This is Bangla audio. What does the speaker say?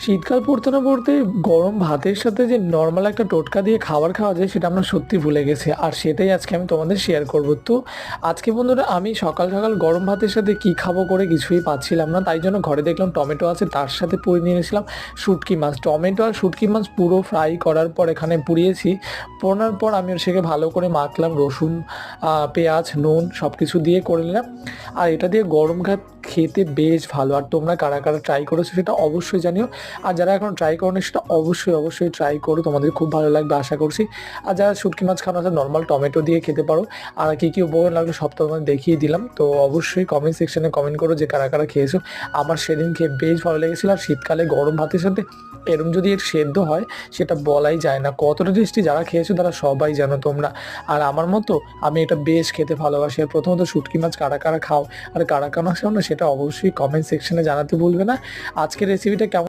শীতকাল পড়তে না পড়তে গরম ভাতের সাথে যে নর্মাল একটা টোটকা দিয়ে খাবার খাওয়া যায় সেটা আমরা সত্যি ভুলে গেছি, আর সেটাই আজকে আমি তোমাদের শেয়ার করব। তো আজকে বন্ধুরা আমি সকাল সকাল গরম ভাতের সাথে কি খাবো করে কিছুই পাচ্ছিলাম না, তাই জন্য ঘরে দেখলাম টমেটো আছে, তার সাথে পুরি নিয়ে এসেছিলাম শুটকি মাছ। টমেটো আর শুটকি মাছ পুরো ফ্রাই করার পর এখানে পুড়িয়েছি। পোড়ানোর পর আমি সেকে ভালো করে মাখলাম, রসুন পেঁয়াজ নুন সব কিছু দিয়ে করে নিলাম। আর এটা দিয়ে গরম ভাত খেতে বেশ ভালো। আর তোমরা কারা কারা ট্রাই করেছো সেটা অবশ্যই জানিও। আর যারা এখন ট্রাই করোনি সেটা অবশ্যই ট্রাই করো, তোমাদের খুব ভালো লাগবে আশা করছি। আর যারা শুটকি মাছ খানো আছে নর্মাল টমেটো দিয়ে খেতে পারো। আর কী কী উপকরণ লাগবে সব তোমাদের দেখিয়ে দিলাম। তো অবশ্যই কমেন্ট সেকশনে কমেন্ট করো যে কারা কারা খেয়েছো। আমার সেদিন খেয়ে বেশ ভালো লেগেছিলো। আর শীতকালে গরম ভাতের সাথে এরম যদি এর সেদ্ধ হয় সেটা বলাই যায় না কতটা টেস্টি। যারা খেয়েছো তারা সবাই জানো তোমরা। আর আমার মতো আমি এটা বেশ খেতে ভালোবাসি। আর প্রথমত শুটকি মাছ কারা কারা খাও আর কারা কারা খাও না সেটা অবশ্যই কমেন্ট সেকশনে জানাতে ভুলবে না। আজকের রেসিপিটা কেমন